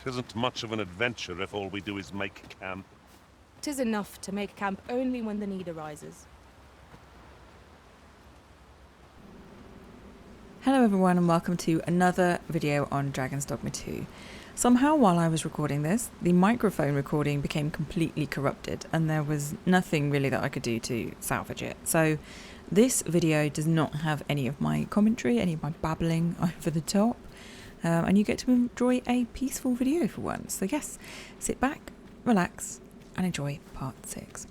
'Tisn't much of an adventure if all we do is make camp. 'Tis enough to make camp only when the need arises. Hello everyone and welcome to another video on Dragon's Dogma 2. Somehow while I was recording this, the microphone recording became completely corrupted and there was nothing really that I could do to salvage it. So this video does not have any of my commentary, any of my babbling over the top, and you get to enjoy a peaceful video for once. So yes, sit back, relax and enjoy part 6.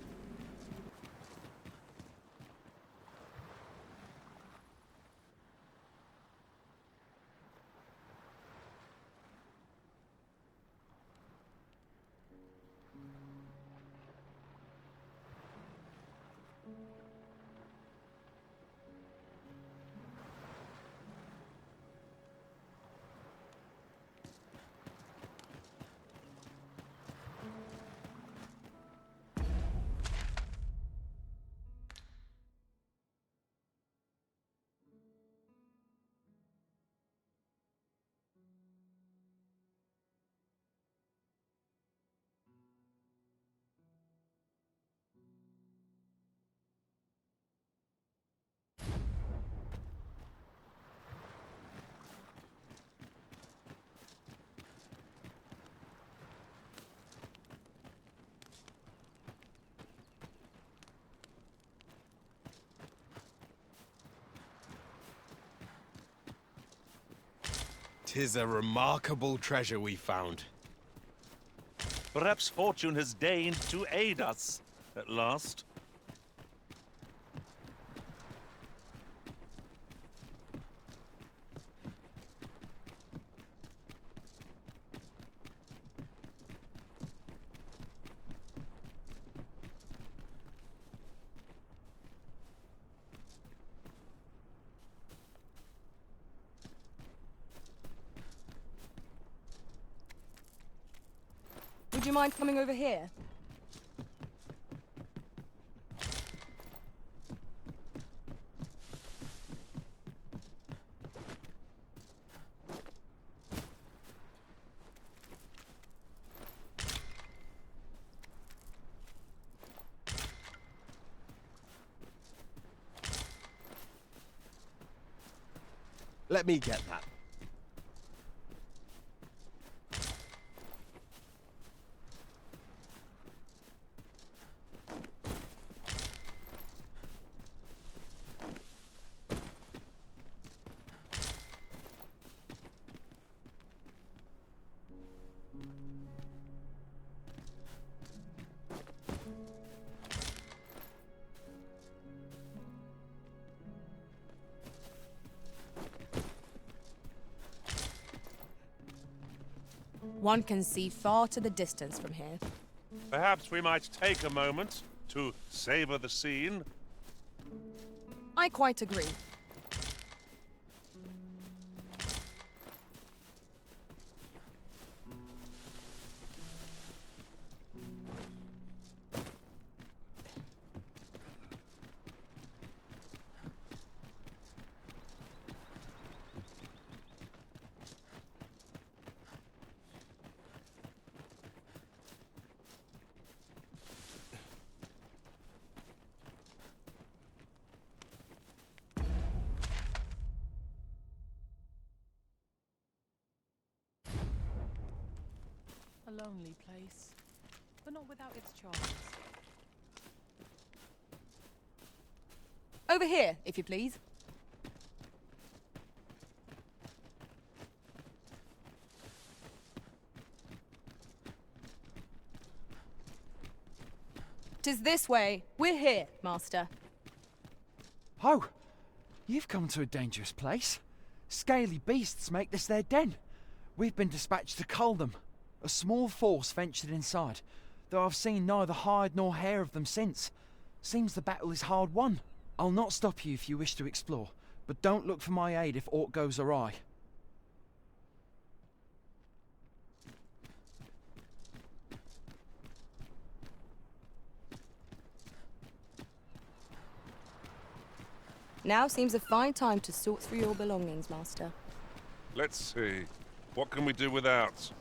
"'Tis a remarkable treasure we found. Perhaps fortune has deigned to aid us, at last. Would you mind coming over here? Let me get that. One can see far to the distance from here. Perhaps we might take a moment to savor the scene. I quite agree. A lonely place, but not without its charms. Over here, if you please. "'Tis this way. We're here, Master." Oh, you've come to a dangerous place. Scaly beasts make this their den. We've been dispatched to cull them. A small force ventured inside, though I've seen neither hide nor hair of them since. Seems the battle is hard won. I'll not stop you if you wish to explore, but don't look for my aid if aught goes awry. Now seems a fine time to sort through your belongings, Master. Let's see. What can we do without?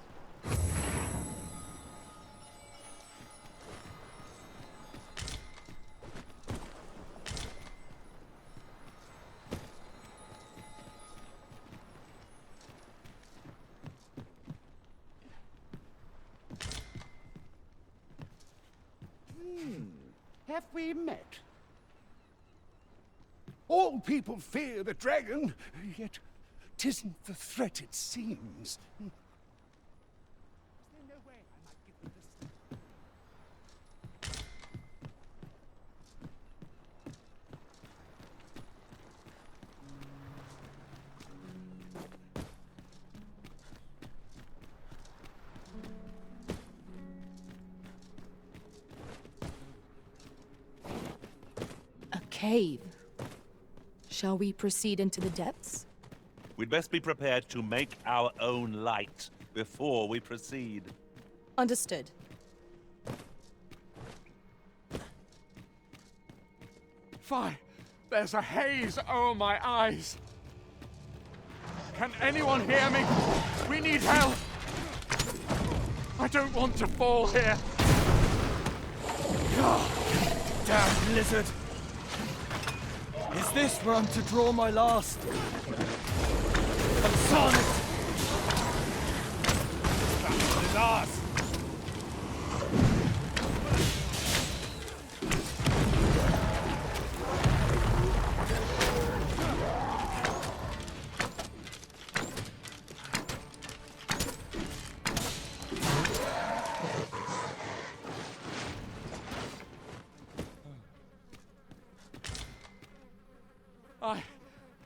have we met? All people fear the dragon, yet 'tisn't the threat it seems. Is there no way I might give you this? A cave. Shall we proceed into the depths? We'd best be prepared to make our own light before we proceed. Understood. Fine. There's a haze over my eyes. Can anyone hear me? We need help. I don't want to fall here. Damn blizzard! Is this where I'm to draw my last? Sonnet! Battle is ours!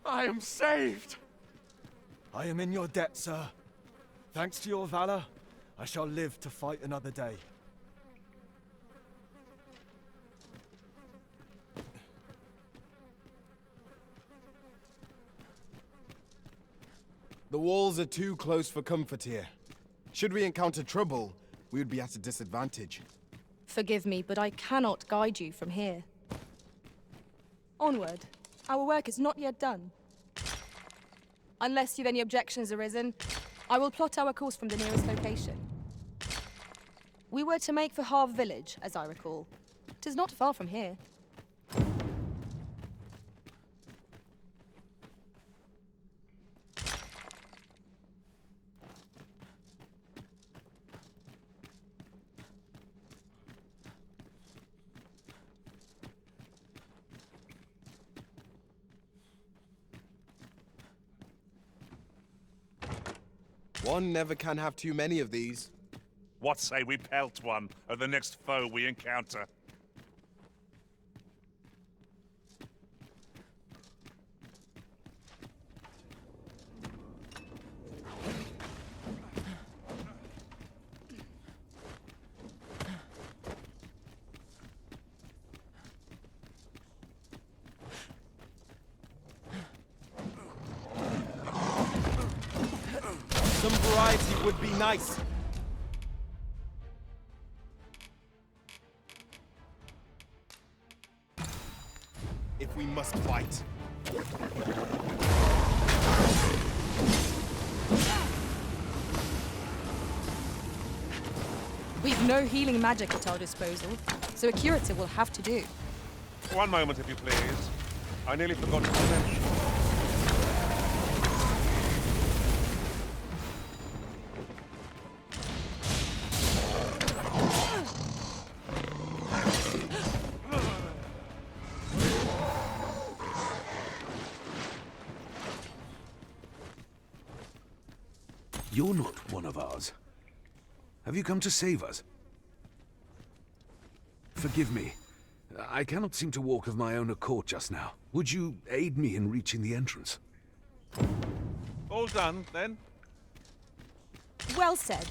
I am saved! I am in your debt, sir. Thanks to your valor, I shall live to fight another day. The walls are too close for comfort here. Should we encounter trouble, we would be at a disadvantage. Forgive me, but I cannot guide you from here. Onward. Our work is not yet done. Unless you've any objections, Arisen, I will plot our course from the nearest location. We were to make for Harve village, as I recall. 'Tis not far from here. One never can have too many of these. What say we pelt one of the next foe we encounter? Some variety would be nice. If we must fight. We've no healing magic at our disposal, so a curative will have to do. One moment, if you please. I nearly forgot to mention. You're not one of ours. Have you come to save us? Forgive me. I cannot seem to walk of my own accord just now. Would you aid me in reaching the entrance? All done, then? Well said.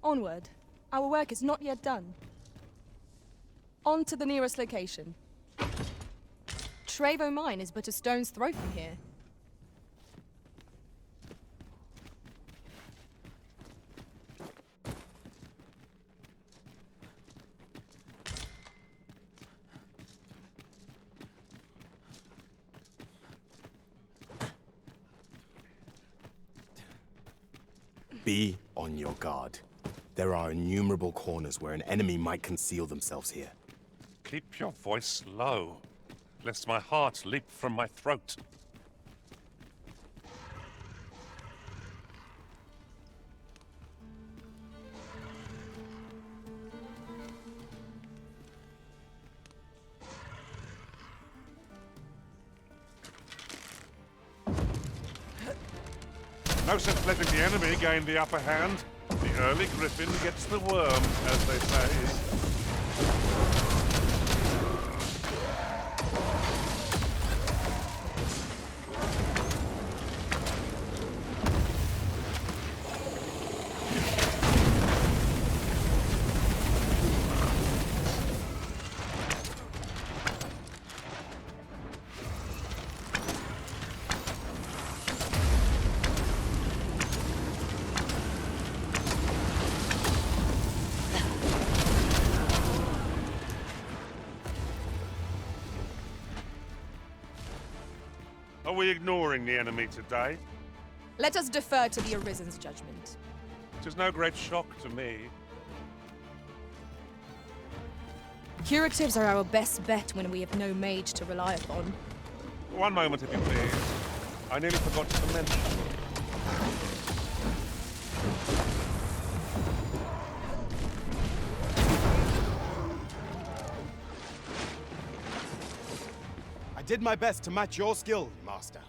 Onward. Our work is not yet done. On to the nearest location. Trevo mine is but a stone's throw from here. Be on your guard. There are innumerable corners where an enemy might conceal themselves here. Keep your voice low, lest my heart leap from my throat. No sense letting the enemy gain the upper hand. The early griffin gets the worm, as they say. Are we ignoring the enemy today? Let us defer to the Arisen's judgment. It is no great shock to me. Curatives are our best bet when we have no mage to rely upon. One moment, if you please. I nearly forgot to mention. I did my best to match your skill, Master.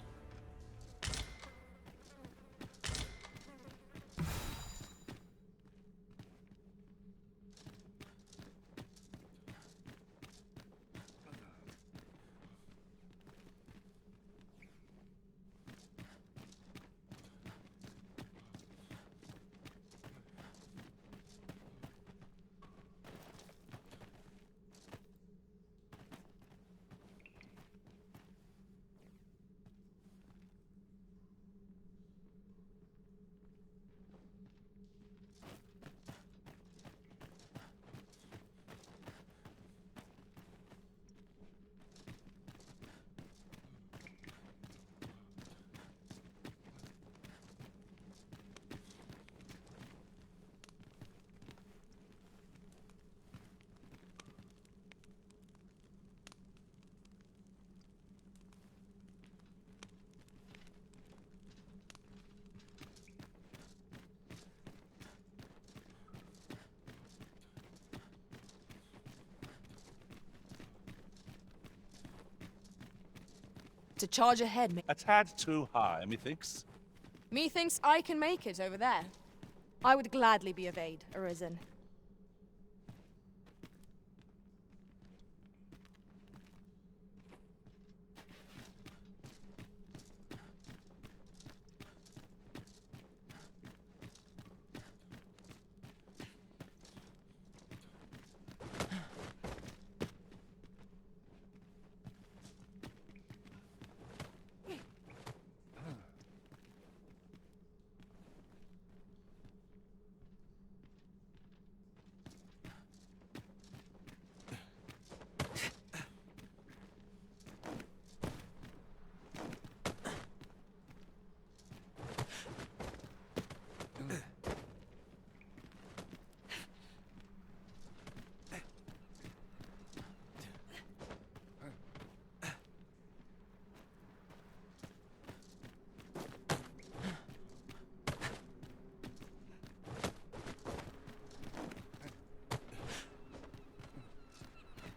To charge ahead, A tad too high, methinks. methinks I can make it over there. I would gladly be of aid, Arisen.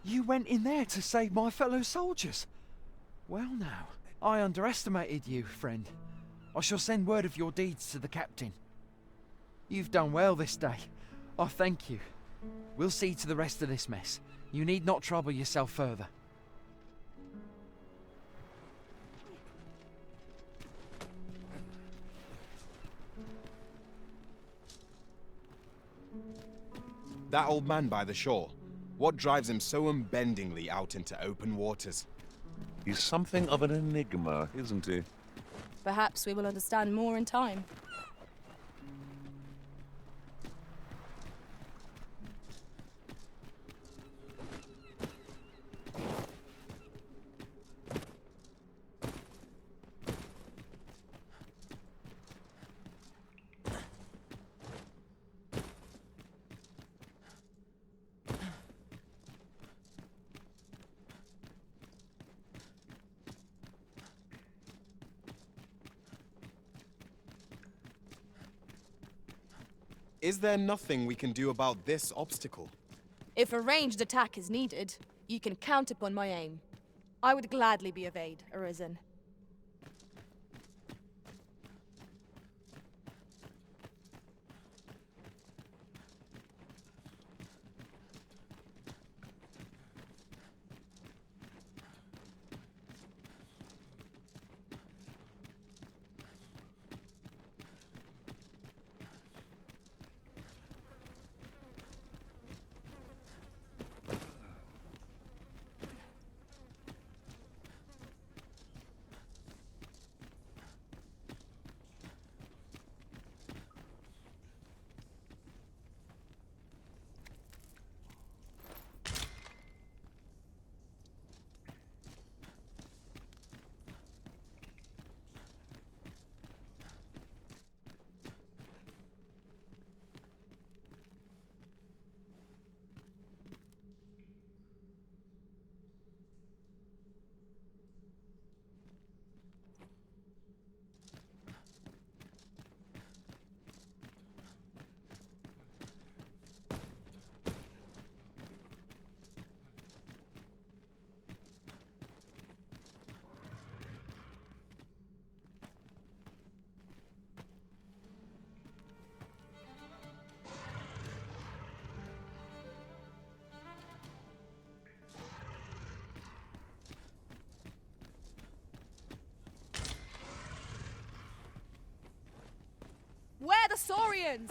You went in there to save my fellow soldiers. Well now, I underestimated you, friend. I shall send word of your deeds to the captain. You've done well this day. I thank you. We'll see to the rest of this mess. You need not trouble yourself further. That old man by the shore. What drives him so unbendingly out into open waters? He's something of an enigma, isn't he? Perhaps we will understand more in time. Is there nothing we can do about this obstacle? If a ranged attack is needed, you can count upon my aim. I would gladly be of aid, Arisen. Saurians!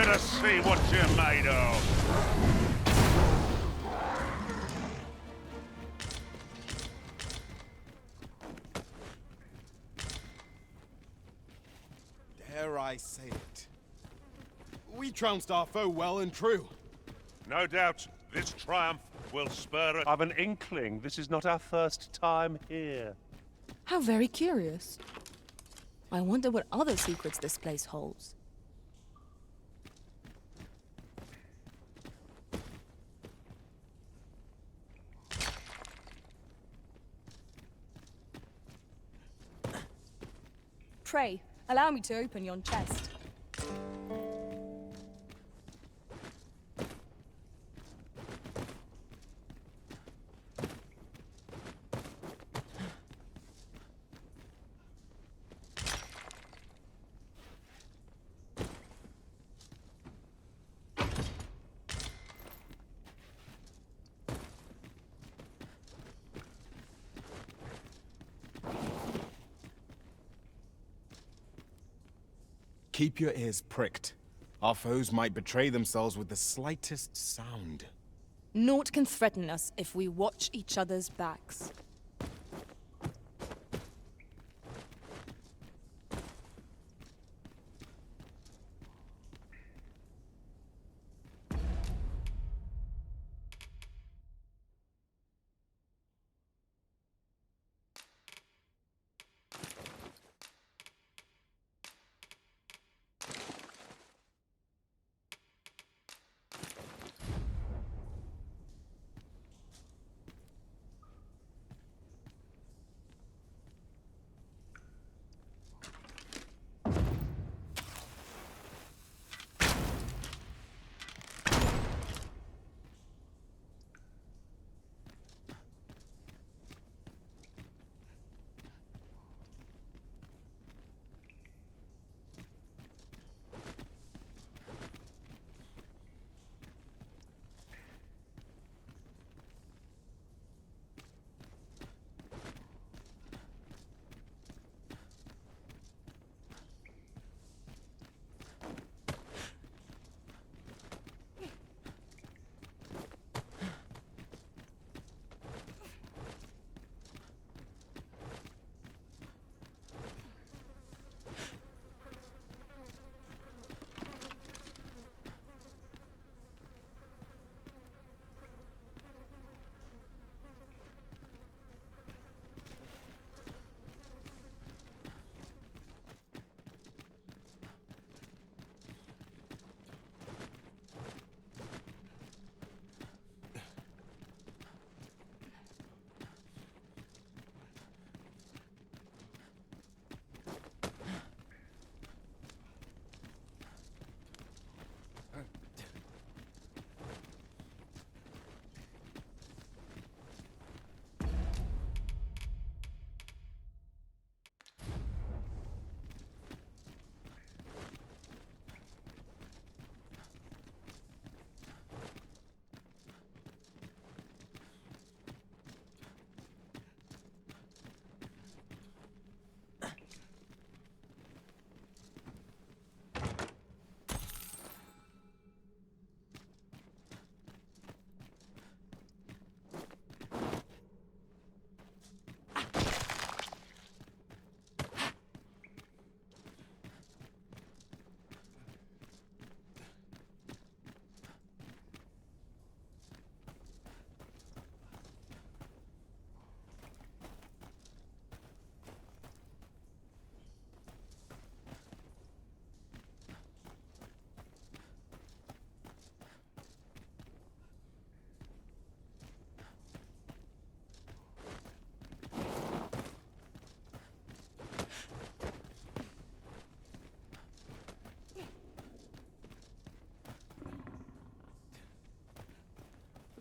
Let us see what you're made of. Dare I say it? We trounced our foe well and true. No doubt this triumph will spur. I've an inkling this is not our first time here. How very curious. I wonder what other secrets this place holds. Pray, allow me to open yon chest. Keep your ears pricked. Our foes might betray themselves with the slightest sound. Naught can threaten us if we watch each other's backs.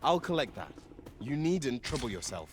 I'll collect that. You needn't trouble yourself.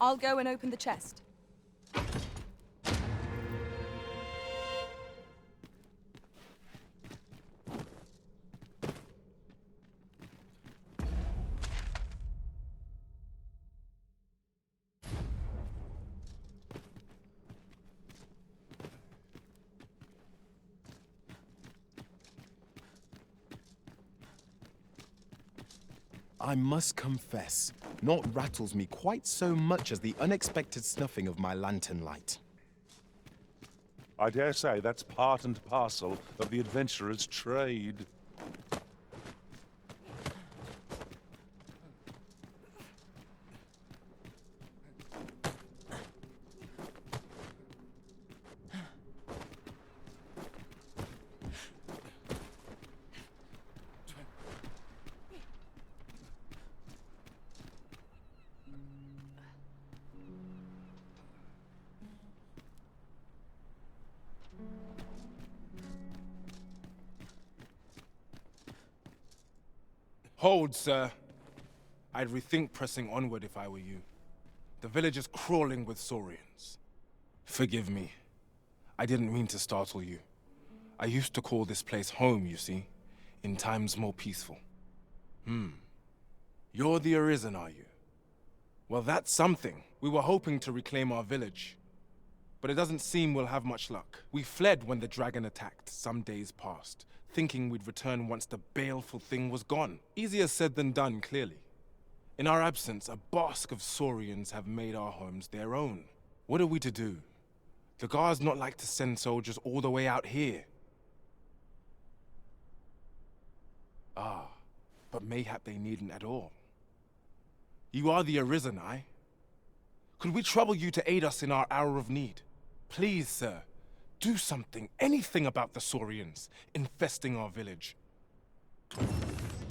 I'll go and open the chest. I must confess, naught rattles me quite so much as the unexpected snuffing of my lantern light. I dare say that's part and parcel of the adventurer's trade. Hold, sir. I'd rethink pressing onward if I were you. The village is crawling with saurians. Forgive me. I didn't mean to startle you. I used to call this place home, you see, in times more peaceful. You're the Arisen, are you? Well, that's something. We were hoping to reclaim our village, but it doesn't seem we'll have much luck. We fled when the dragon attacked some days past, thinking we'd return once the baleful thing was gone. Easier said than done, clearly. In our absence, a bask of saurians have made our homes their own. What are we to do? The guards not like to send soldiers all the way out here. Ah, but mayhap they needn't at all. You are the Arisen, aye? Could we trouble you to aid us in our hour of need? Please, sir. Do something, anything about the saurians infesting our village.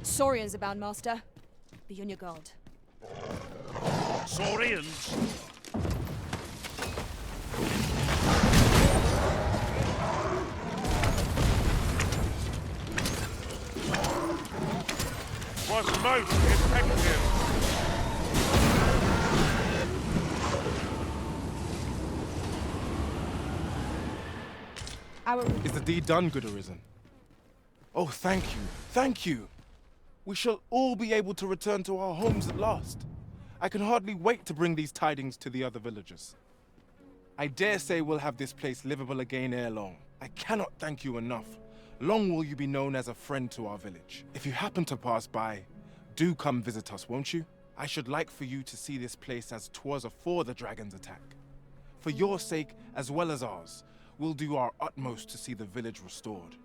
Saurians abound, Master. Be on your guard. Saurians! Was most effective! Is the deed done, good Arisen? Oh, thank you, thank you! We shall all be able to return to our homes at last. I can hardly wait to bring these tidings to the other villagers. I dare say we'll have this place livable again ere long. I cannot thank you enough. Long will you be known as a friend to our village. If you happen to pass by, do come visit us, won't you? I should like for you to see this place as 'twas afore the dragon's attack. For your sake, as well as ours, we'll do our utmost to see the village restored.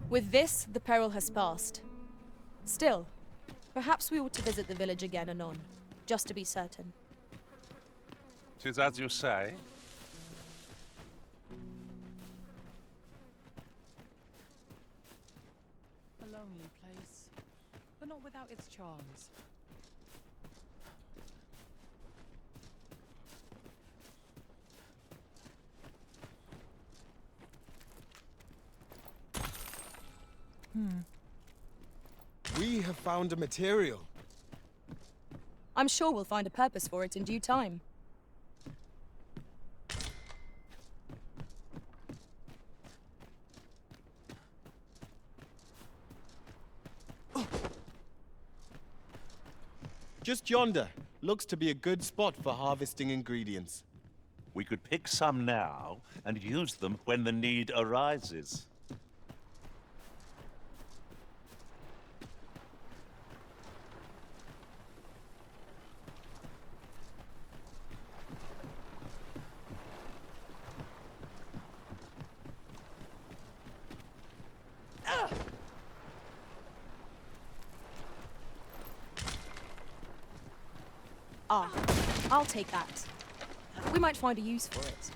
With this, the peril has passed. Still, perhaps we ought to visit the village again anon, just to be certain. 'Tis as you say. A lonely place, but not without its charms. We have found a material. I'm sure we'll find a purpose for it in due time. Just yonder. Looks to be a good spot for harvesting ingredients. We could pick some now and use them when the need arises. Ah, I'll take that. We might find a use for it.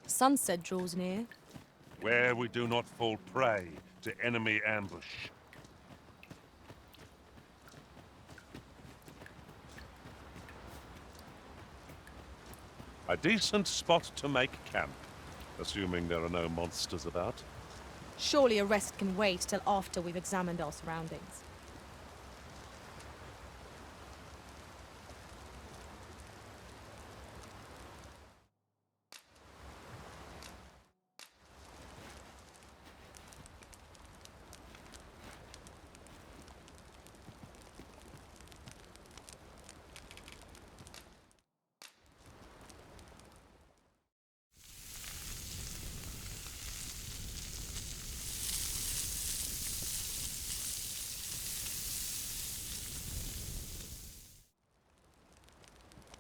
Sunset draws near. Where we do not fall prey to enemy ambush. A decent spot to make camp, assuming there are no monsters about. Surely a rest can wait till after we've examined our surroundings.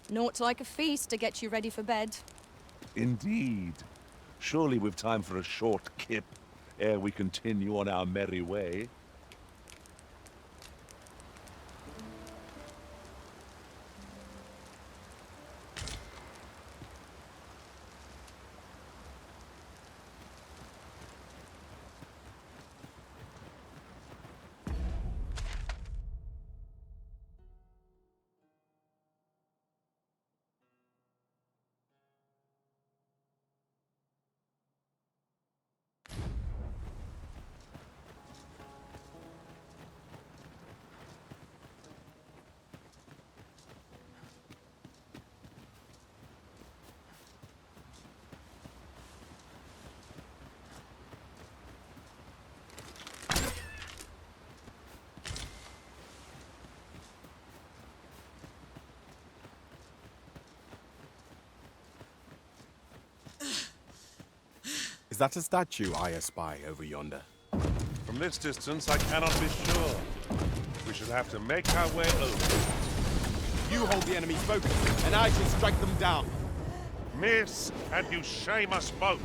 Naught like a feast to get you ready for bed. Indeed. Surely we've time for a short kip ere we continue on our merry way. Is that a statue I espy over yonder? From this distance, I cannot be sure. We shall have to make our way over. You hold the enemy's focus, and I shall strike them down. Miss, and you shame us both.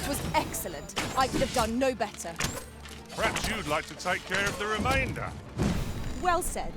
That was excellent. I could have done no better. Perhaps you'd like to take care of the remainder. Well said.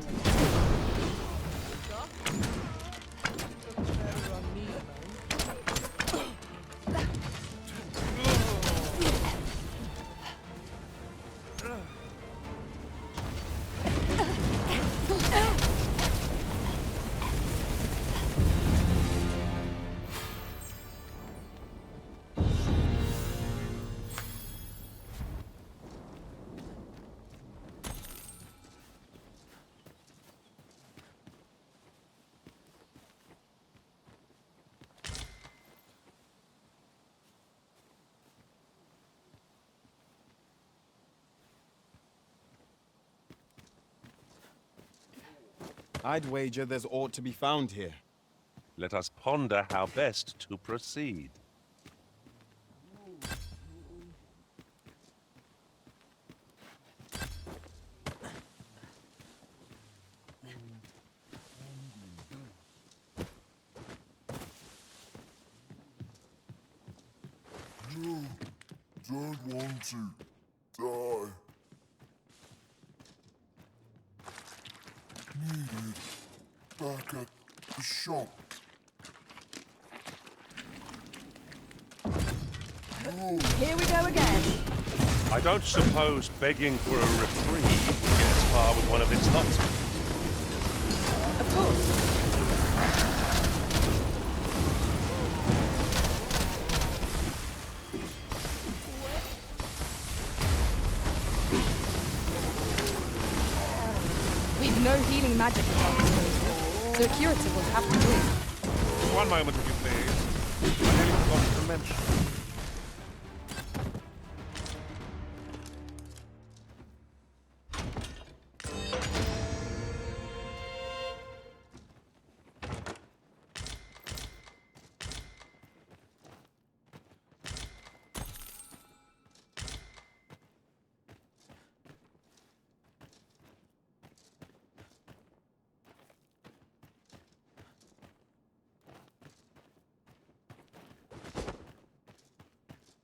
I'd wager there's aught to be found here. Let us ponder how best to proceed. No, don't want to die. Needed back at the shop. No. Here we go again. I don't suppose begging for a reprieve gets far with one of its lot. Of course. We've no healing magic at our disposal, so a curative will have to do. One moment, if you please. I nearly forgot to mention.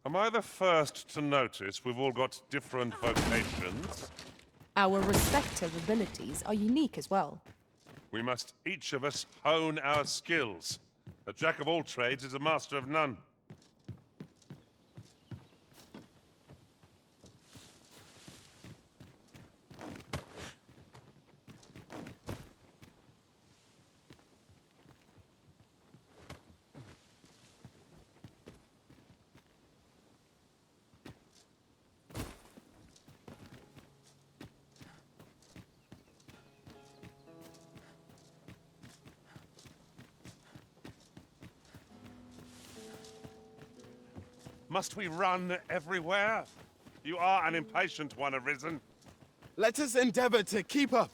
Am I the first to notice we've all got different vocations? Our respective abilities are unique as well. We must each of us hone our skills. A jack of all trades is a master of none. Must we run everywhere? You are an impatient one, Arisen. Let us endeavor to keep up,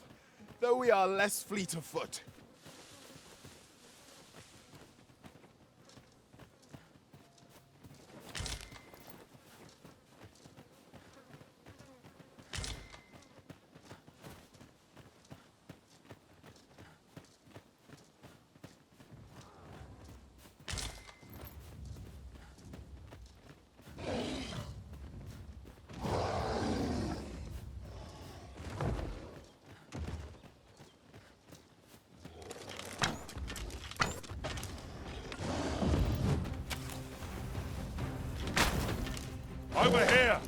though we are less fleet of foot. Over here!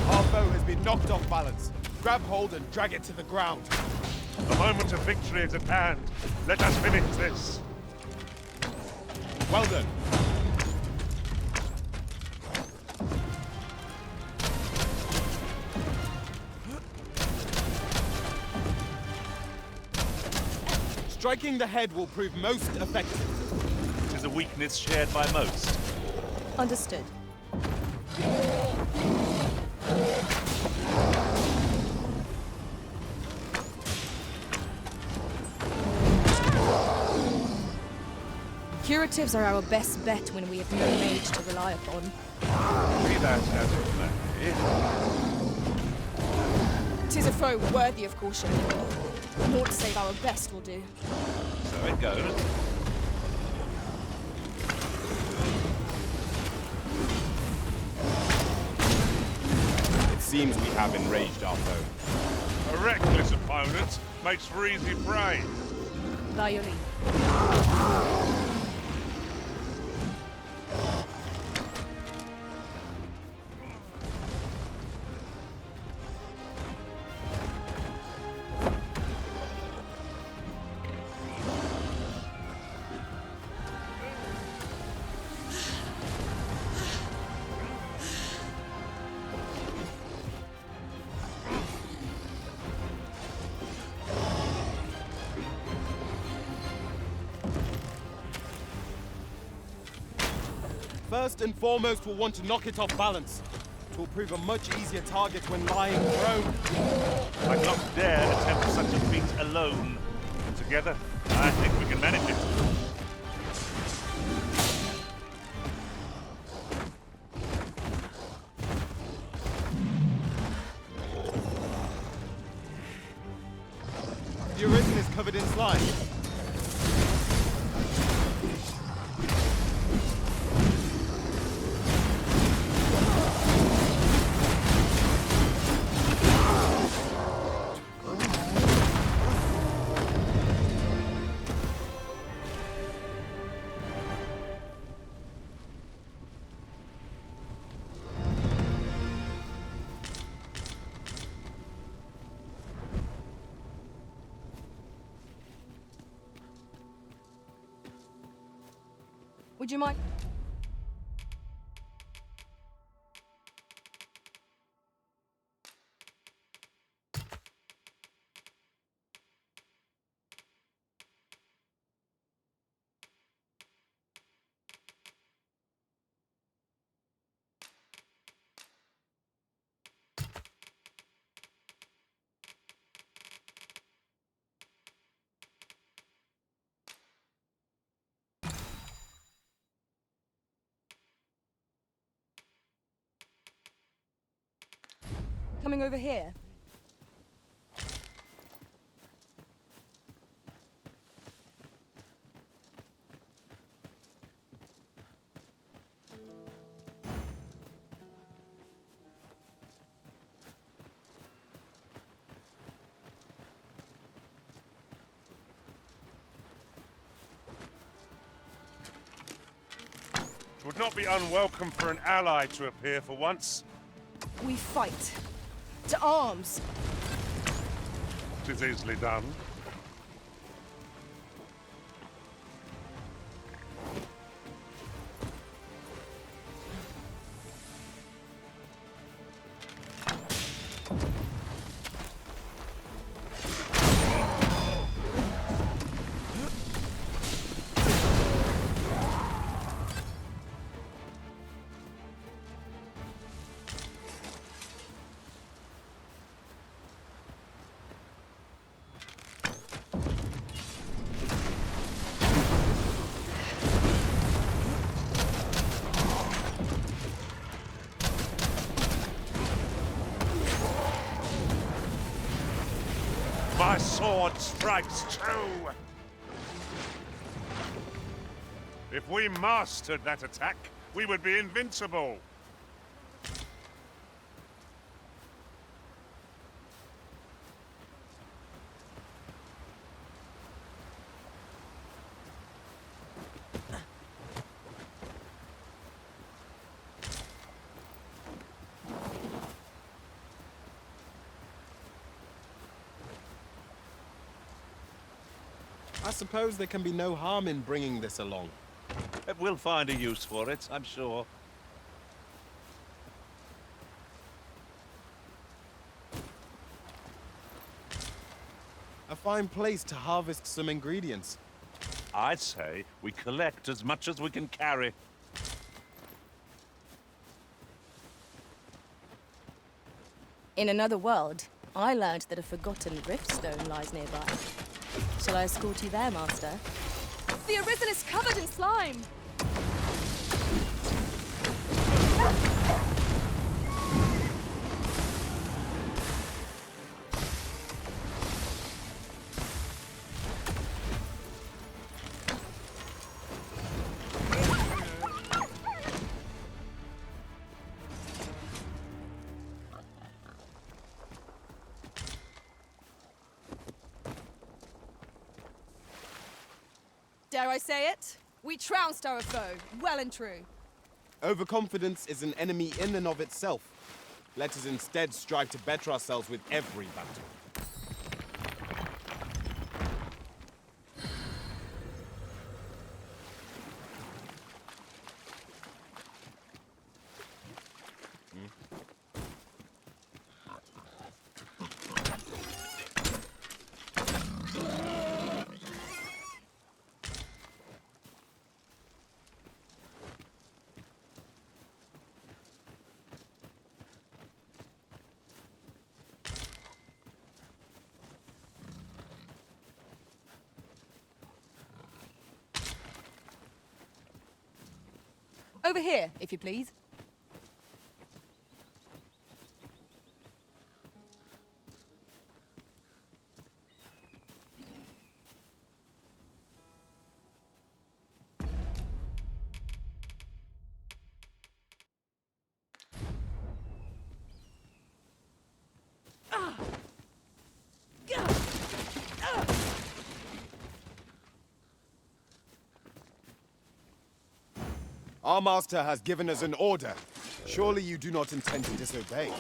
Our bow has been knocked off balance. Grab hold and drag it to the ground. The moment of victory is at hand. Let us finish this. Well done. Striking the head will prove most effective. It is a weakness shared by most. Understood. Curatives are our best bet when we have no mage to rely upon. Be that as it may. 'Tis a foe worthy of caution. Naught save our best will do. So it goes. It seems we have enraged our foe. A reckless opponent makes for easy prey. By your leave. First and foremost, we'll want to knock it off balance. It will prove a much easier target when lying prone. I'd not dare attempt such a feat alone. Together, I think we can manage it. The Arisen is covered in slime. Would you mind? Coming over here? It would not be unwelcome for an ally to appear for once. We fight. To arms! 'Tis easily done. My sword strikes true! If we mastered that attack, we would be invincible. I suppose there can be no harm in bringing this along. We'll find a use for it, I'm sure. A fine place to harvest some ingredients. I'd say we collect as much as we can carry. In another world, I learned that a forgotten riftstone lies nearby. Shall I escort you there, Master? The Arisen is covered in slime! Dare I say it? We trounced our foe, well and true. Overconfidence is an enemy in and of itself. Let us instead strive to better ourselves with every battle. Over here, if you please. Our master has given us an order. Surely you do not intend to disobey.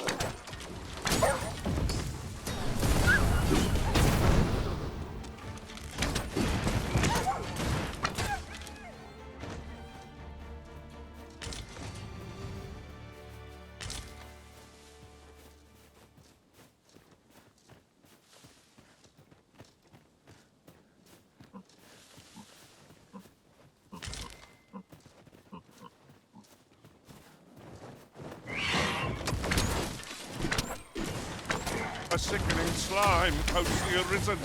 A sickening slime coats the Arisen.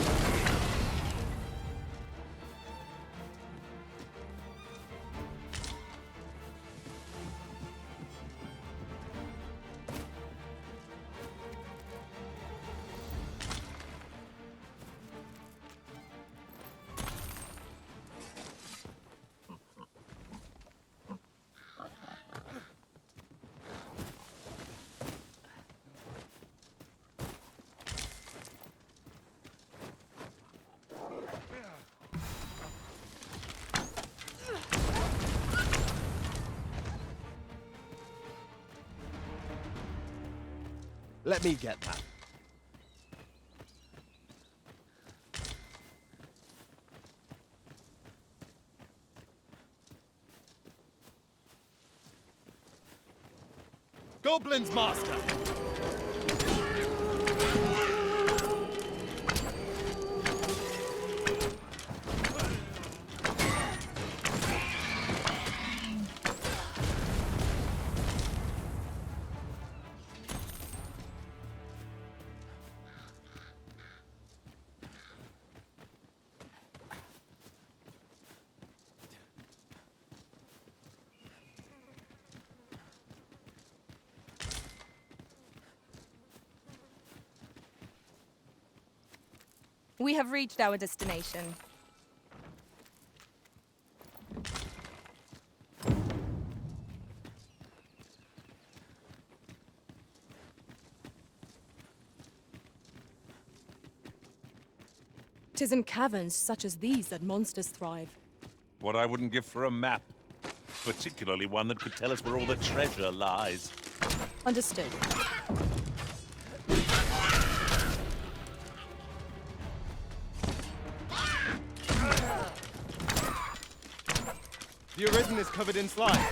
Let me get that. Goblins, master! We have reached our destination. Tis in caverns such as these that monsters thrive. What I wouldn't give for a map. Particularly one that could tell us where all the treasure lies. Understood. The Arisen is covered in slime.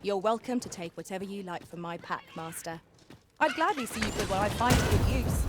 You're welcome to take whatever you like from my pack, Master. I'd gladly see you put what I find to good use.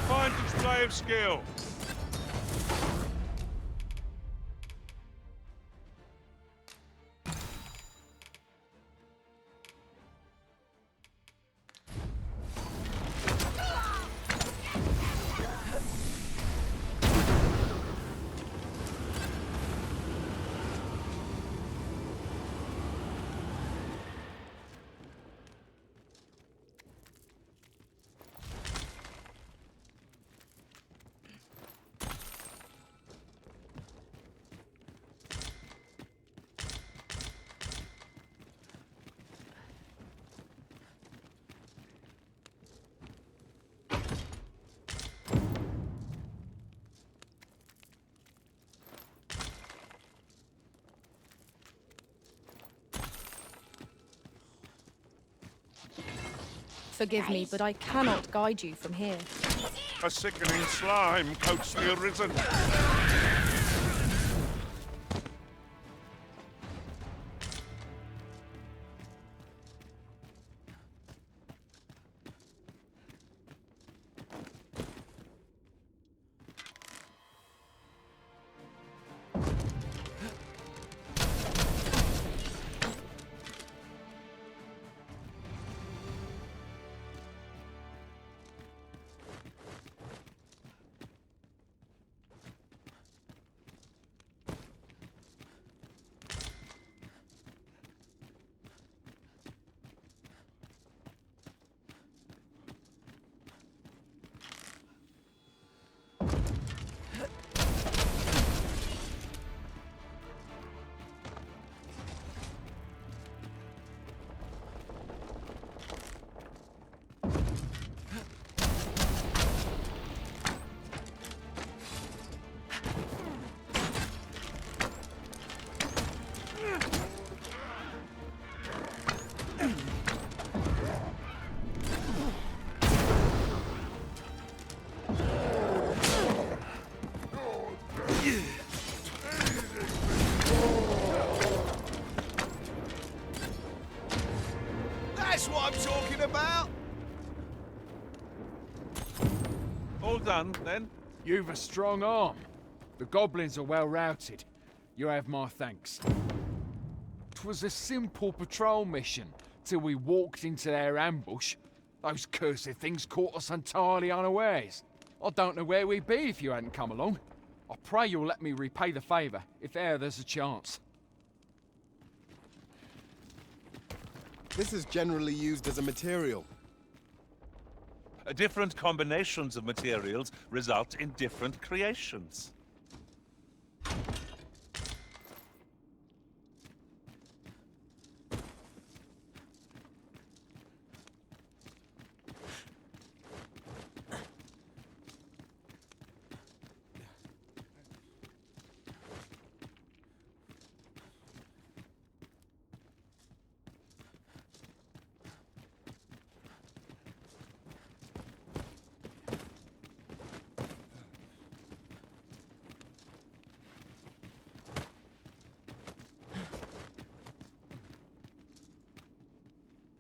Fine display of skill. Forgive me, but I cannot guide you from here. A sickening slime coats the Arisen. That's what I'm talking about! All done, then? You've a strong arm. The goblins are well routed. You have my thanks. 'Twas a simple patrol mission, till we walked into their ambush. Those cursed things caught us entirely unawares. I don't know where we'd be if you hadn't come along. I pray you'll let me repay the favour, if e'er there's a chance. This is generally used as a material. Different combinations of materials result in different creations.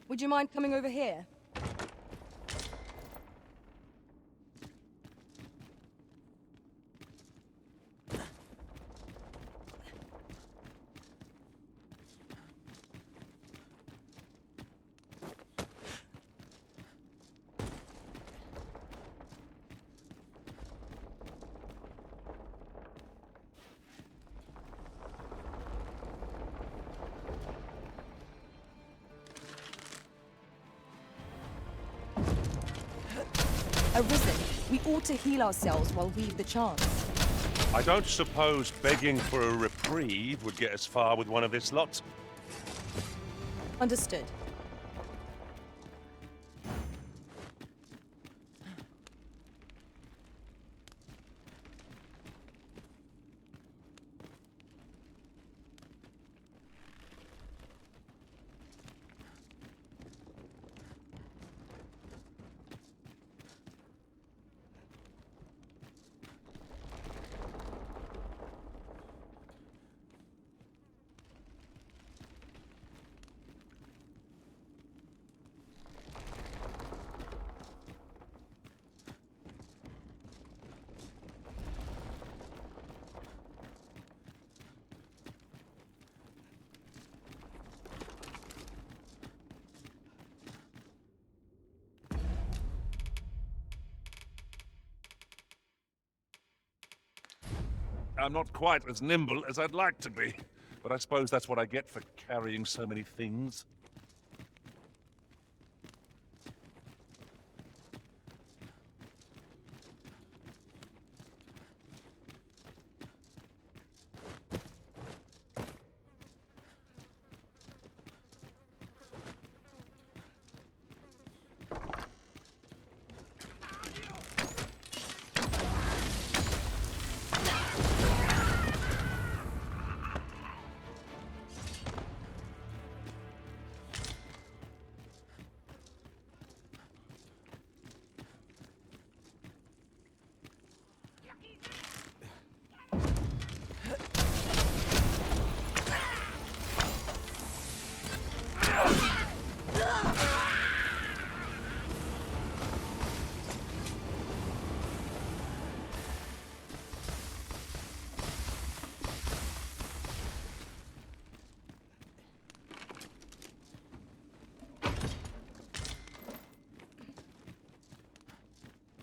Would you mind coming over here? Arisen, we ought to heal ourselves while we've the chance. I don't suppose begging for a reprieve would get us far with one of this lot. Understood. I'm not quite as nimble as I'd like to be, but I suppose that's what I get for carrying so many things.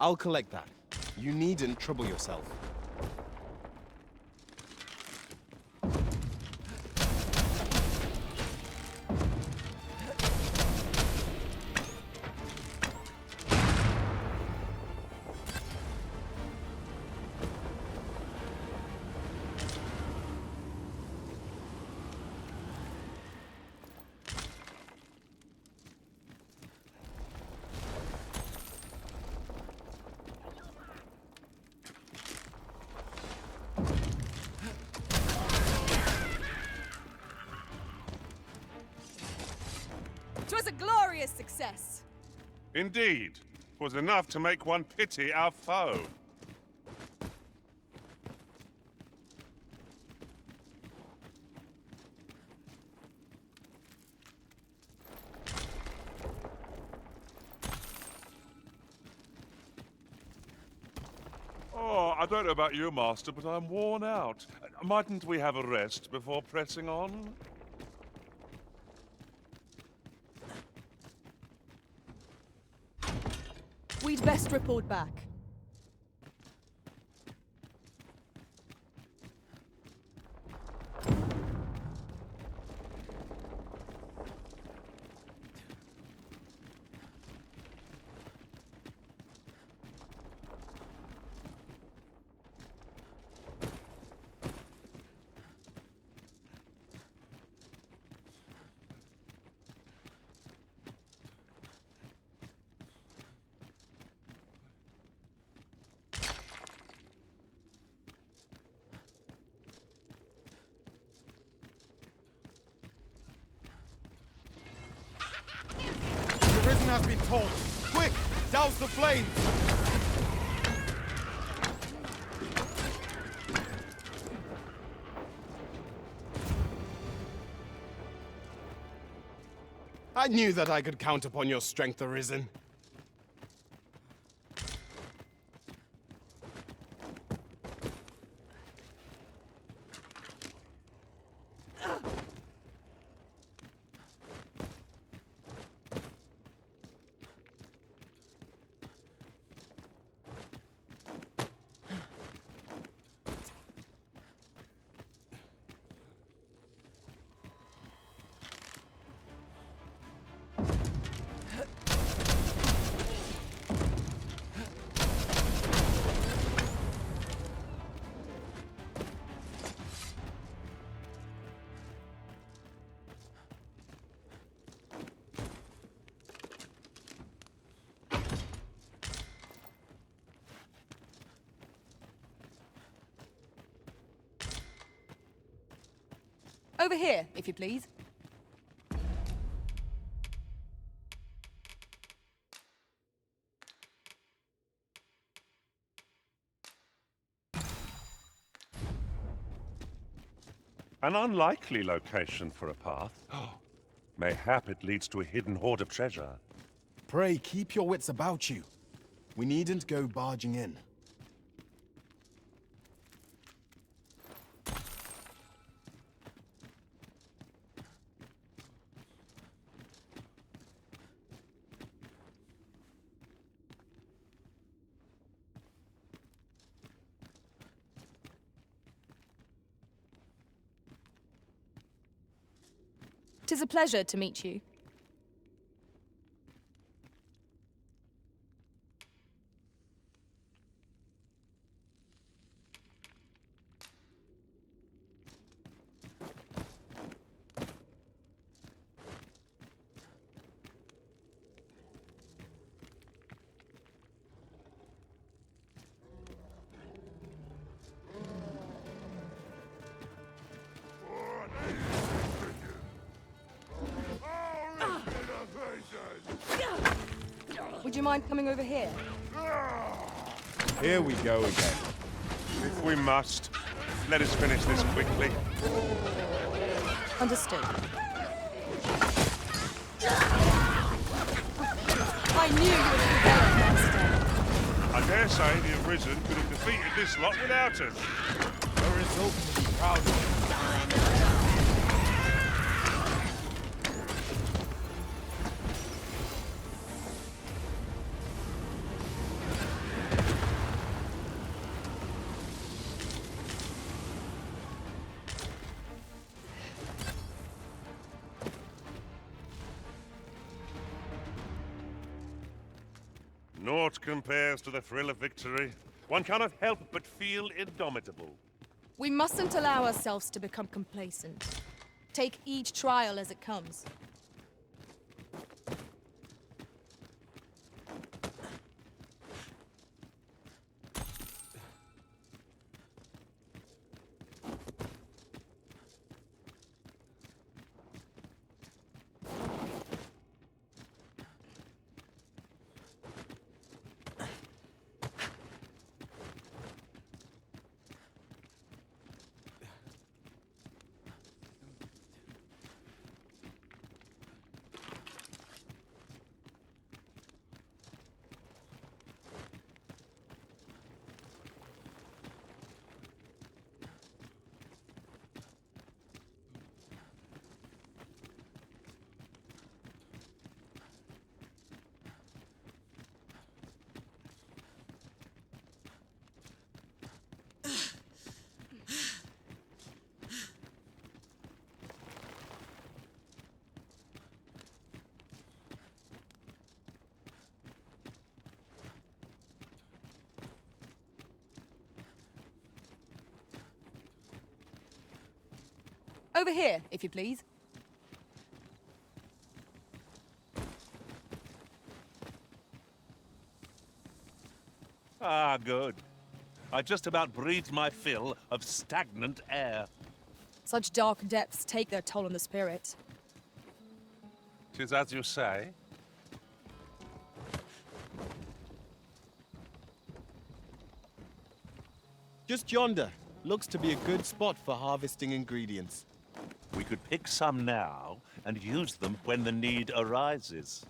I'll collect that. You needn't trouble yourself. It was a glorious success. Indeed. 'Twas enough to make one pity our foe. Oh, I don't know about you, Master, but I'm worn out. Mightn't we have a rest before pressing on? We'd best report back. The Arisen has been told. Quick, douse the flames! I knew that I could count upon your strength, Arisen. Over here, if you please. An unlikely location for a path. Mayhap it leads to a hidden hoard of treasure. Pray, keep your wits about you. We needn't go barging in. Tis a pleasure to meet you. Would you mind coming over here? Here we go again. If we must, let us finish this quickly. Understood. I knew you would prevail, Master. I dare say the Arisen could have defeated this lot without us. A result to be proud of. Naught compares to the thrill of victory. One cannot help but feel indomitable. We mustn't allow ourselves to become complacent. Take each trial as it comes. Over here, if you please. Ah, good. I just about breathed my fill of stagnant air. Such dark depths take their toll on the spirit. 'Tis as you say. Just yonder. Looks to be a good spot for harvesting ingredients. We could pick some now and use them when the need arises.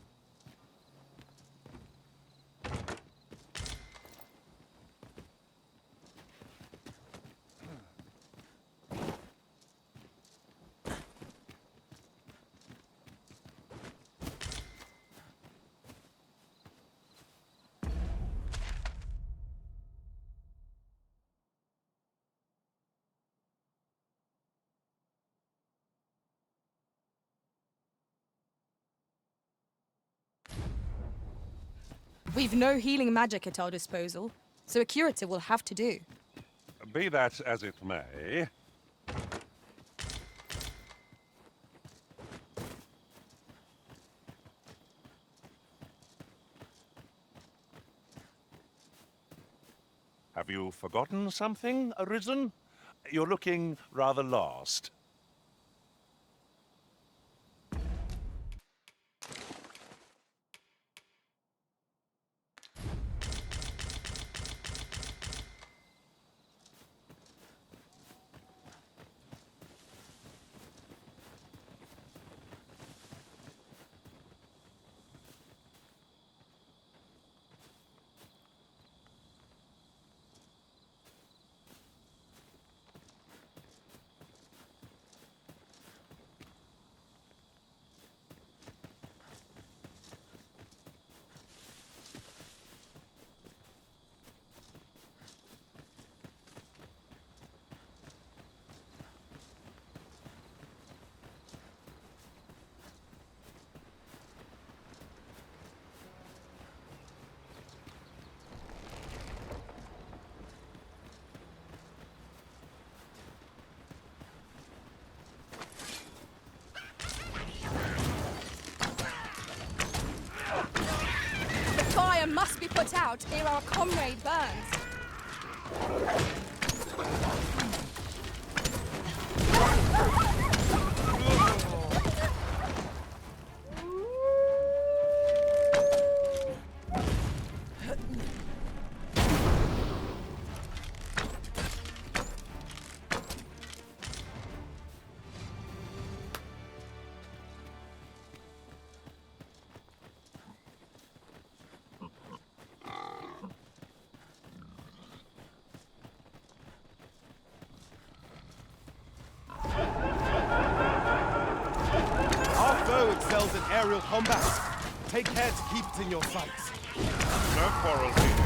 We've no healing magic at our disposal, so a curative will have to do. Be that as it may, have you forgotten something, Arisen? You're looking rather lost. put out ere our comrade burns. Excels in aerial combat. Take care to keep it in your sights. No quarrel here.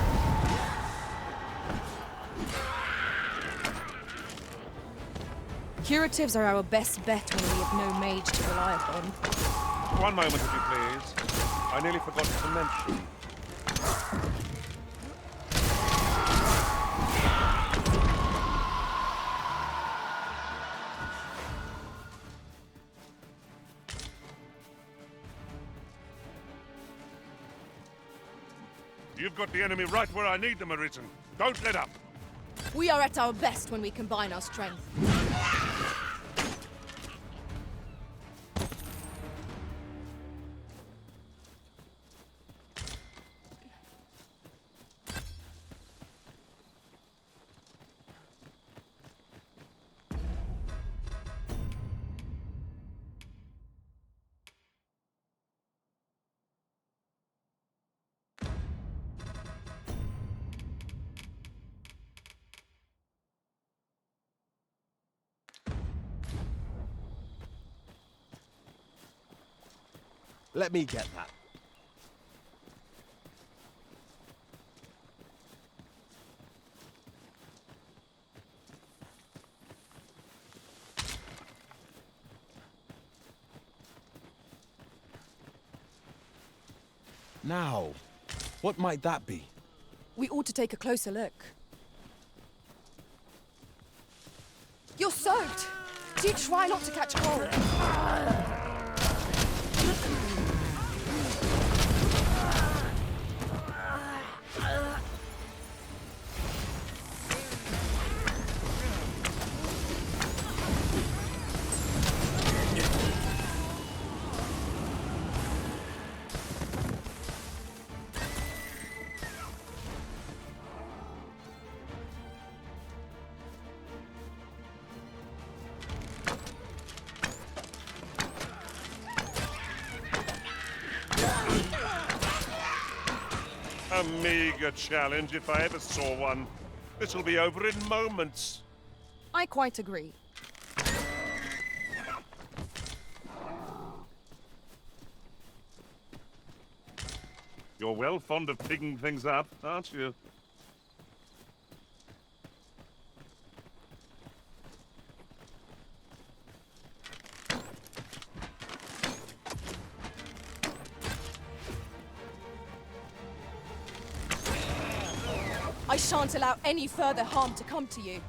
Curatives are our best bet when we have no mage to rely upon. One moment, if you please. I nearly forgot to mention. You've got the enemy right where I need them, Arisen. Don't let up. We are at our best when we combine our strength. Let me get that. Now, what might that be? We ought to take a closer look. You're soaked! Do try not to catch cold. A meager challenge if I ever saw one. This'll be over in moments. I quite agree. You're well fond of picking things up, aren't you? I shan't allow any further harm to come to you.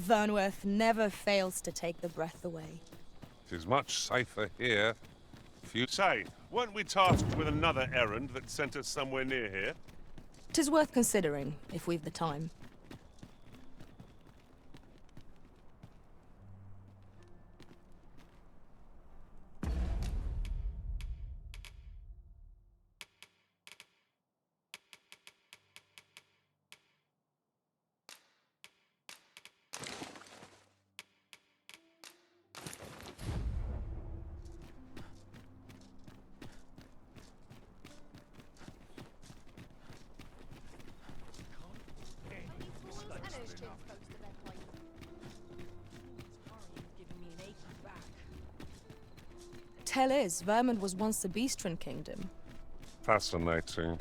Vernworth never fails to take the breath away. It is much safer here. If you say, weren't we tasked with another errand that sent us somewhere near here? 'Tis worth considering, if we've the time. tale is, Vermund was once a Beastren kingdom. Fascinating.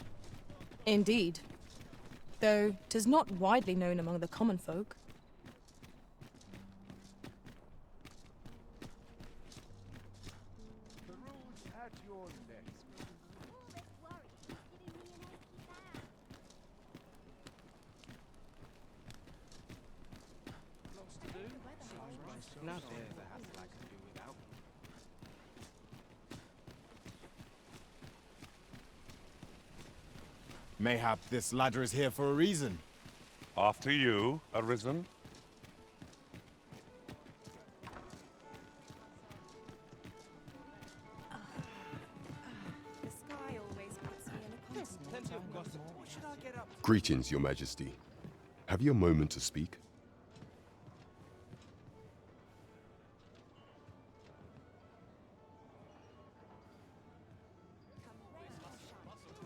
Indeed. Though 'tis not widely known among the common folk. The rules at your neck. Mayhap this ladder is here for a reason. After you, Arisen. The sky always puts me in a constant. What should I get up to? Greetings, Your Majesty. Have you a moment to speak?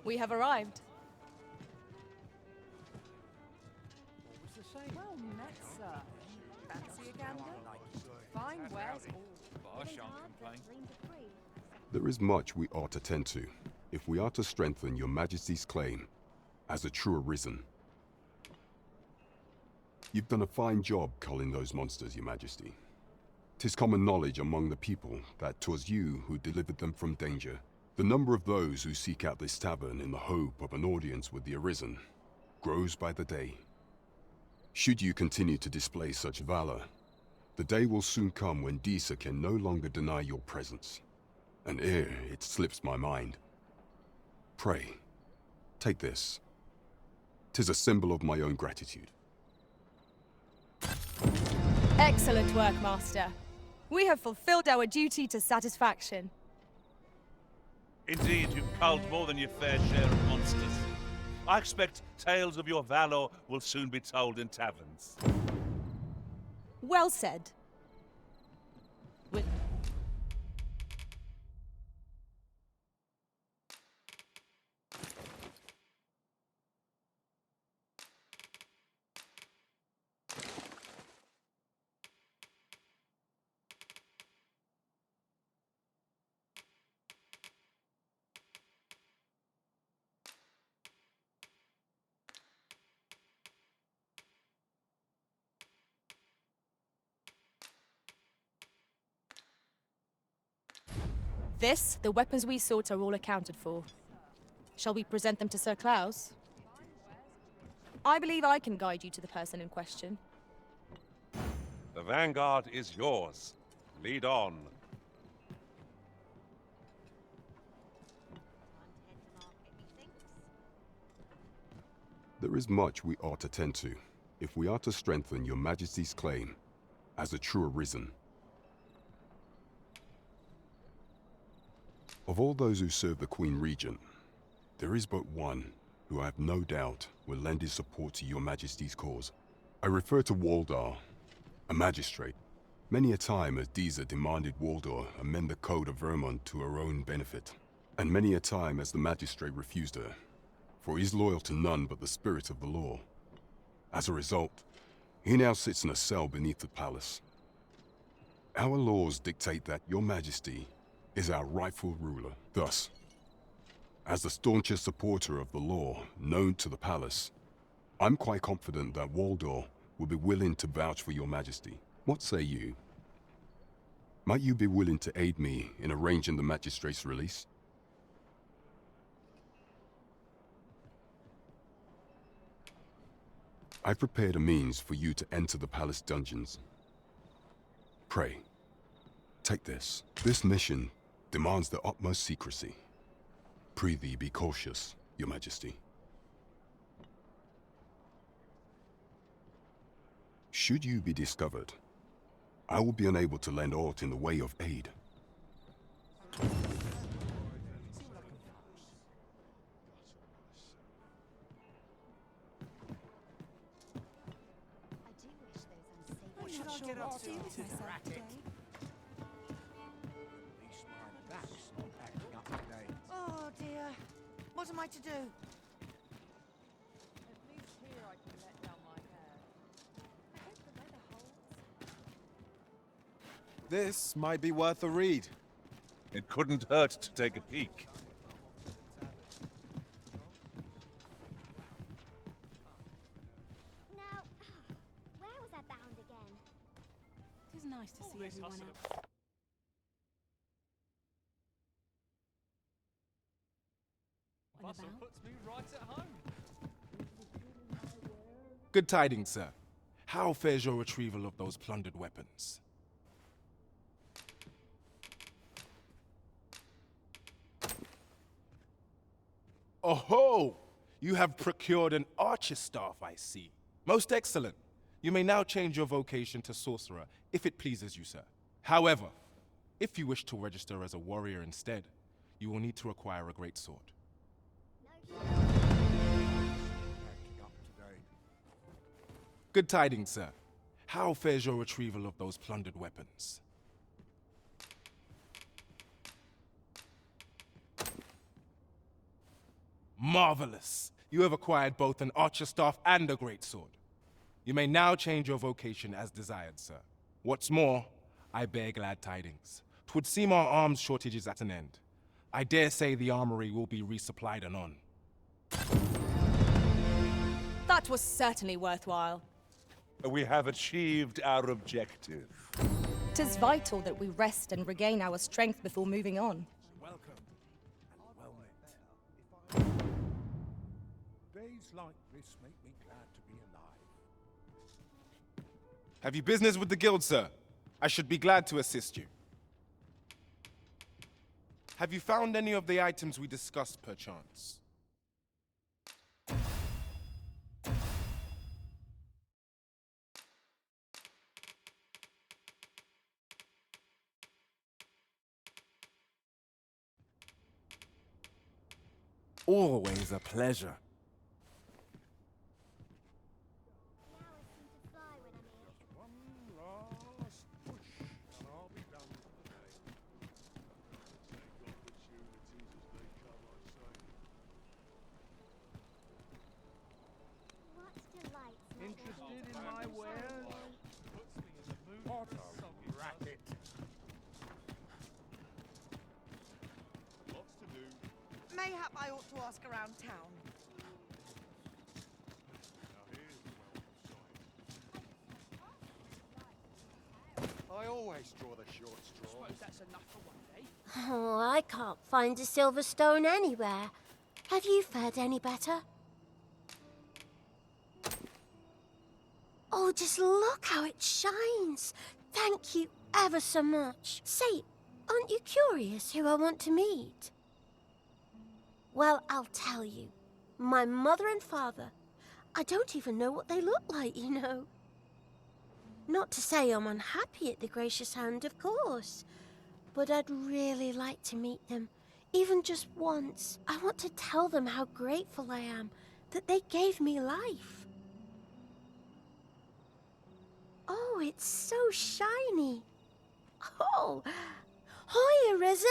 We have arrived. Well met, sir. Fancy a gander? Fine wares all. I shan't complain. There is much we ought to tend to, if we are to strengthen Your Majesty's claim as a true Arisen. You've done a fine job culling those monsters, Your Majesty. 'Tis common knowledge among the people that 'twas you who delivered them from danger. The number of those who seek out this tavern in the hope of an audience with the Arisen grows by the day. Should you continue to display such valor, the day will soon come when Disa can no longer deny your presence. And ere it slips my mind, pray, take this. 'Tis a symbol of my own gratitude. Excellent work, Master. We have fulfilled our duty to satisfaction. Indeed, you've culled more than your fair share of monsters. I expect tales of your valor will soon be told in taverns. Well said. With this, the weapons we sought are all accounted for. Shall we present them to Sir Klaus? I believe I can guide you to the person in question. The vanguard is yours. Lead on. There is much we ought to tend to, if we are to strengthen Your Majesty's claim as a true Arisen. Of all those who serve the Queen Regent, there is but one who I have no doubt will lend his support to Your Majesty's cause. I refer to Waldar, a magistrate. Many a time has Disa demanded Waldar amend the code of Vermund to her own benefit, and many a time has the magistrate refused her, for he is loyal to none but the spirit of the law. As a result, he now sits in a cell beneath the palace. Our laws dictate that Your Majesty is our rightful ruler. Thus, as the staunchest supporter of the law known to the palace, I'm quite confident that Waldor will be willing to vouch for Your Majesty. What say you? Might you be willing to aid me in arranging the magistrate's release? I've prepared a means for you to enter the palace dungeons. Pray, take this. This mission demands the utmost secrecy. Prithee be cautious, Your Majesty. Should you be discovered, I will be unable to lend aught in the way of aid. What should I get up to? Oh dear. What am I to do? At least here I can let down my hair. I hope the weather holds. This might be worth a read. It couldn't hurt to take a peek. Now, where was I bound again? It is nice to see everyone else. Bustle puts me right at home. Good tidings, sir. How fares your retrieval of those plundered weapons? Oh-ho! You have procured an archer staff, I see. Most excellent. You may now change your vocation to sorcerer, if it pleases you, sir. However, if you wish to register as a warrior instead, you will need to acquire a greatsword. Good tidings, sir. How fares your retrieval of those plundered weapons? Marvelous! You have acquired both an archer staff and a greatsword. You may now change your vocation as desired, sir. What's more, I bear glad tidings. 'Twould seem our arms shortage is at an end. I dare say the armory will be resupplied anon. That was certainly worthwhile. We have achieved our objective. 'Tis vital that we rest and regain our strength before moving on. Welcome and well met. Days like this make me glad to be alive. Have you business with the guild, sir? I should be glad to assist you. Have you found any of the items we discussed, perchance? Always a pleasure. Interested in my wares? What a racket. Lots to do. Mayhap I ought to ask around town. I always draw the short straw. Suppose that's enough for one day. Oh, I can't find a silver stone anywhere. Have you fared any better? Oh, just look how it shines. Thank you ever so much. Say, aren't you curious who I want to meet? Well, I'll tell you. My mother and father. I don't even know what they look like, you know. Not to say I'm unhappy at the gracious hand, of course. But I'd really like to meet them, even just once. I want to tell them how grateful I am that they gave me life. Oh, it's so shiny. Oh, hi, Arisen.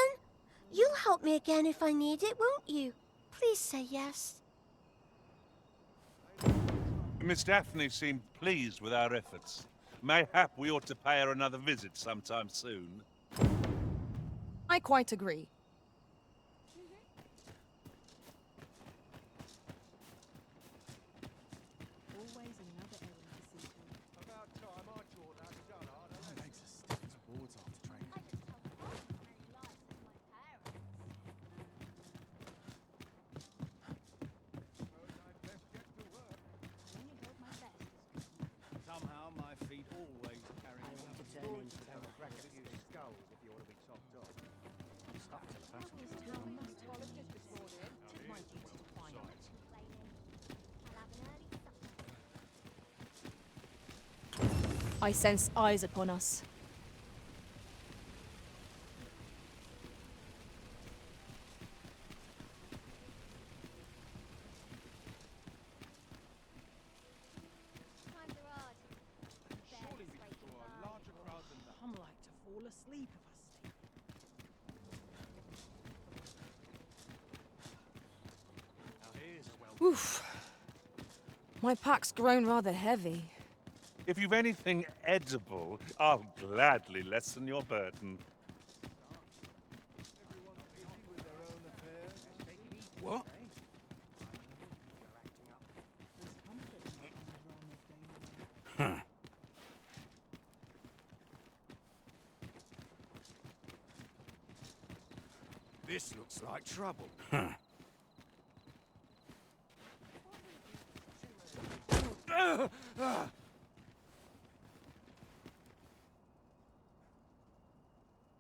You'll help me again if I need it, won't you? Please say yes. Miss Daphne seemed pleased with our efforts. Mayhap we ought to pay her another visit sometime soon. I quite agree. Always another errand to see to. About time I taught that dullard a lesson. Makes us stiff as boards after training. Somehow my feet always carry me up to turn into a crack a few skulls if you want to be topped off. I'm stuck to the passengers. I sense eyes upon us. Surely we could draw a larger crowd than that. I'm like to fall asleep if I stay. Now here's a well. Oof. My pack's grown rather heavy. If you've anything edible, I'll gladly lessen your burden. This looks like trouble.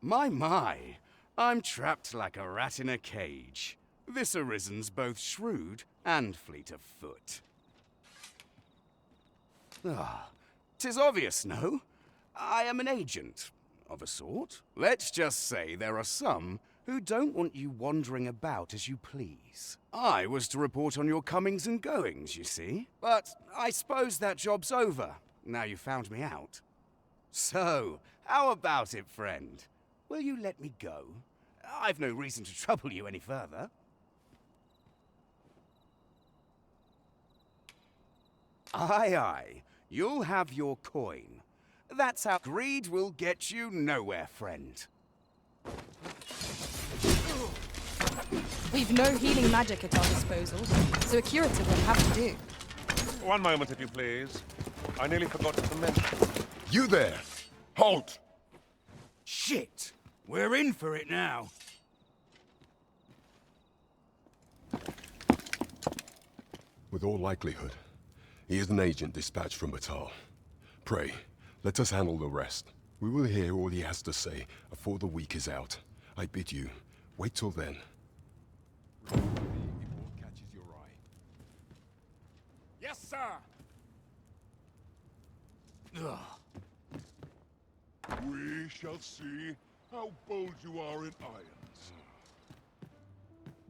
My, I'm trapped like a rat in a cage. This Arisen's both shrewd and fleet of foot. Ah, 'tis obvious, no? I am an agent, of a sort. Let's just say there are some who don't want you wandering about as you please. I was to report on your comings and goings, you see. But I suppose that job's over, now you found me out. So, how about it, friend? Will you let me go? I've no reason to trouble you any further. Aye, aye. You'll have your coin. That's how greed will get you nowhere, friend. We've no healing magic at our disposal, so a curative will have to do. One moment, if you please. I nearly forgot to mention. You there! Halt! Shit! We're in for it now. With all likelihood, he is an agent dispatched from Batal. Pray, let us handle the rest. We will hear all he has to say before the week is out. I bid you, wait till then. Yes, sir! Ugh. We shall see how bold you are in irons.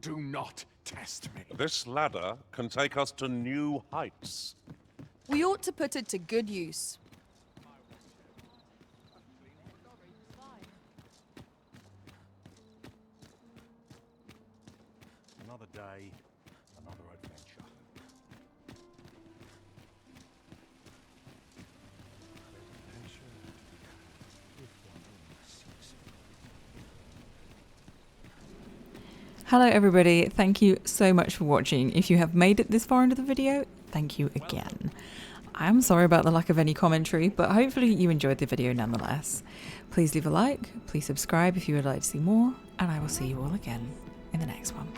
Do not test me. This ladder can take us to new heights. We ought to put it to good use. Another day, another adventure. Hello everybody, thank you so much for watching. If you have made it this far into the video, thank you again. I'm sorry about the lack of any commentary, but hopefully you enjoyed the video nonetheless. Please leave a like, please subscribe if you would like to see more, and I will see you all again in the next one.